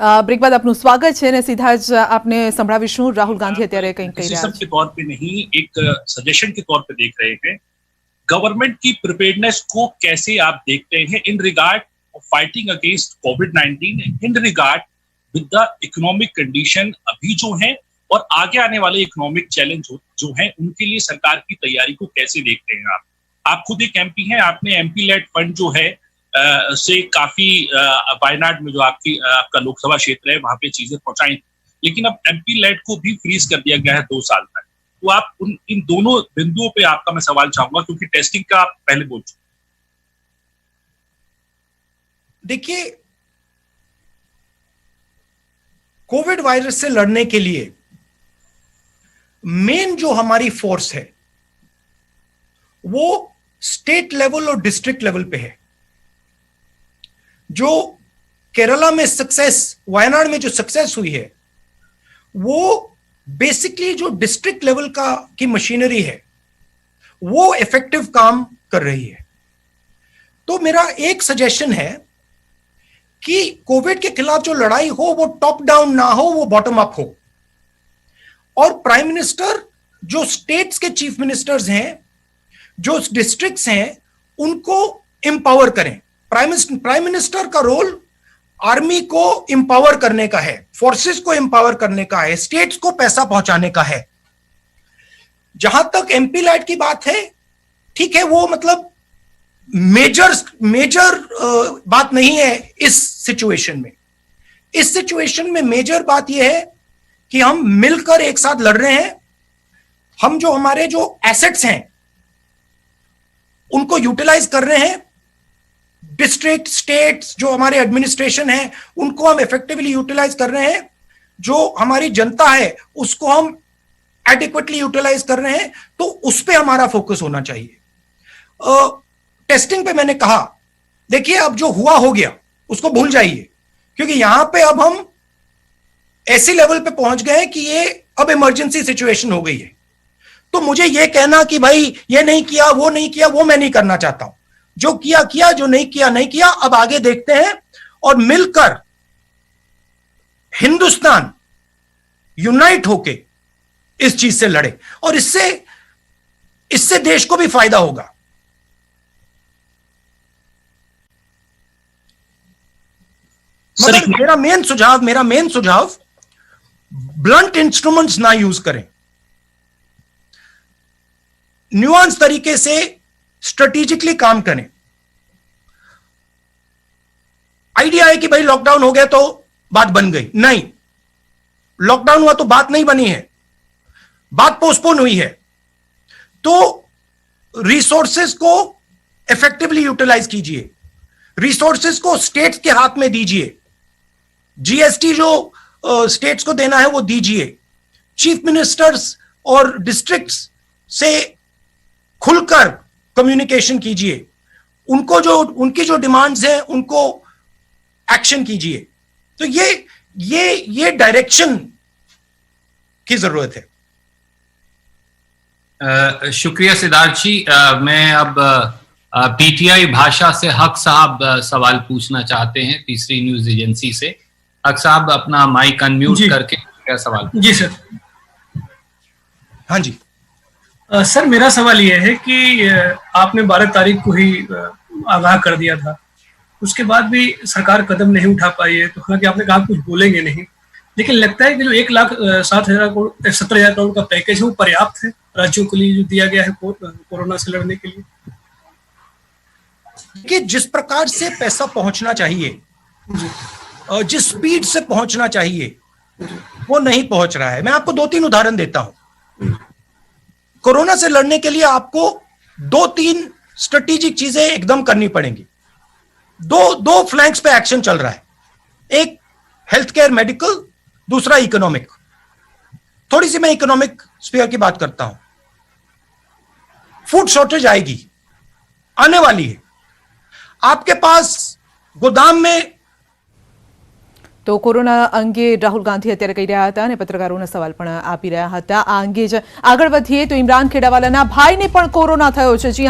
Break બાદ આપનું સ્વાગત છે અને સીધા જ આપને સંભળાવીશું રાહુલ ગાંધી અત્યારે કંઈક કહી રહ્યા के तौर पे नहीं, एक सजेशन के तौर पे देख रहे हैं। गवर्नमेंट की प्रिपेयर्डनेस को कैसे आप देखते हैं in regard fighting against covid, in regard with the economic condition अभी जो है और आगे आने वाले इकोनॉमिक चैलेंज जो है उनके लिए सरकार की तैयारी को कैसे देखते हैं आप खुद एक एमपी हैं, आपने एमपी लेड फंड जो है से काफी वायनाड में जो आपका लोकसभा क्षेत्र है वहां पे चीजें पहुंचाई, लेकिन अब एमपी लेड को भी फ्रीज कर दिया गया है 2 साल तक। तो आप इन दोनों बिंदुओं पे आपका मैं सवाल चाहूंगा, क्योंकि टेस्टिंग का आप पहले बोल चुके। देखिए, कोविड वायरस से लड़ने के लिए मेन जो हमारी फोर्स है वो स्टेट लेवल और डिस्ट्रिक्ट लेवल पे है। जो केरला में सक्सेस, वायनाड में जो सक्सेस हुई है वो बेसिकली जो डिस्ट्रिक्ट लेवल की मशीनरी है वो इफेक्टिव काम कर रही है। तो मेरा एक सजेशन है कि कोविड के खिलाफ जो लड़ाई हो वो टॉप डाउन ना हो, वो बॉटम अप हो। और प्राइम मिनिस्टर, जो स्टेट्स के चीफ मिनिस्टर्स हैं, जो डिस्ट्रिक्ट्स हैं, उनको एम्पावर करें। प्राइम मिनिस्टर का रोल आर्मी को एम्पावर करने का है, फोर्सेस को एम्पावर करने का है, स्टेट्स को पैसा पहुंचाने का है। जहां तक एमपी लैड की बात है, ठीक है, वो मतलब मेजर बात नहीं है इस सिचुएशन में। इस सिचुएशन में मेजर बात यह है कि हम मिलकर एक साथ लड़ रहे हैं। हम जो हमारे जो एसेट्स हैं उनको यूटिलाइज कर रहे हैं। डिस्ट्रिक्ट, स्टेट्स, जो हमारे एडमिनिस्ट्रेशन है उनको हम इफेक्टिवली यूटिलाइज कर रहे हैं। जो हमारी जनता है उसको हम एडिक्वेटली यूटिलाइज कर रहे हैं। तो उस पे हमारा फोकस होना चाहिए। टेस्टिंग पे मैंने कहा, देखिए अब जो हुआ हो गया उसको भूल जाइए, क्योंकि यहां पे अब हम ऐसे लेवल पे पहुंच गए कि ये अब इमरजेंसी सिचुएशन हो गई है। तो मुझे ये कहना कि भाई ये नहीं किया, वो नहीं किया, वो मैं नहीं करना चाहता हूं। जो किया किया, जो नहीं किया नहीं किया। अब आगे देखते हैं और मिलकर हिंदुस्तान यूनाइट होके इस चीज से लड़े, और इससे देश को भी फायदा होगा। मतलब मेरा मेन सुझाव ब्लंट इंस्ट्रूमेंट्स ना यूज करें, न्यूआंस तरीके से स्ट्रेटेजिकली काम करें। आइडिया है कि भाई लॉकडाउन हो गया तो बात बन गई, नहीं, लॉकडाउन हुआ तो बात नहीं बनी है, बात पोस्टपोन हुई है। तो रिसोर्सेज को इफेक्टिवली यूटिलाइज कीजिए, रिसोर्सेज को स्टेट्स के हाथ में दीजिए। जीएसटी जो स्टेट्स को देना है वो दीजिए। चीफ मिनिस्टर्स और डिस्ट्रिक्ट्स से खुलकर कम्युनिकेशन कीजिए। उनकी जो डिमांड्स हैं उनको एक्शन कीजिए। तो ये डायरेक्शन की जरूरत है। शुक्रिया सिद्धार्थ जी। मैं अब पीटीआई भाषा से हक साहब सवाल पूछना चाहते हैं, तीसरी न्यूज एजेंसी से। हक साहब, अपना माइक अनम्यूट करके क्या सवाल? जी सर। हाँ जी सर, मेरा सवाल यह है कि आपने 12 तारीख को ही आगाह कर दिया था, उसके बाद भी सरकार कदम नहीं उठा पाई है। तो हालांकि आपने कहा कुछ बोलेंगे नहीं, लेकिन लगता है कि जो 1,07,000 करोड़ का पैकेज है वो पर्याप्त है राज्यों के लिए जो दिया गया है कोरोना से लड़ने के लिए। कि जिस प्रकार से पैसा पहुंचना चाहिए, जिस स्पीड से पहुंचना चाहिए, वो नहीं पहुंच रहा है। मैं आपको 2-3 उदाहरण देता हूं। कोरोना से लड़ने के लिए आपको 2-3 स्ट्रेटेजिक चीजें एकदम करनी पड़ेंगी। दो फ्लैंक्स पे एक्शन चल रहा है, एक हेल्थ केयर मेडिकल, दूसरा इकोनॉमिक। थोड़ी सी मैं इकोनॉमिक स्फीयर की बात करता हूं। फूड शॉर्टेज आएगी, आने वाली है। आपके पास गोदाम में તો કોરોના અંગે રાહુલ ગાંધી અત્યારે કહી રહ્યા હતા અને પત્રકારોના સવાલ પણ આપી રહ્યા હતા। આ અંગે જ આગળ વધીએ તો ઇમરાન ખેડાવાલાના ભાઈને પણ કોરોના થયો છે। જી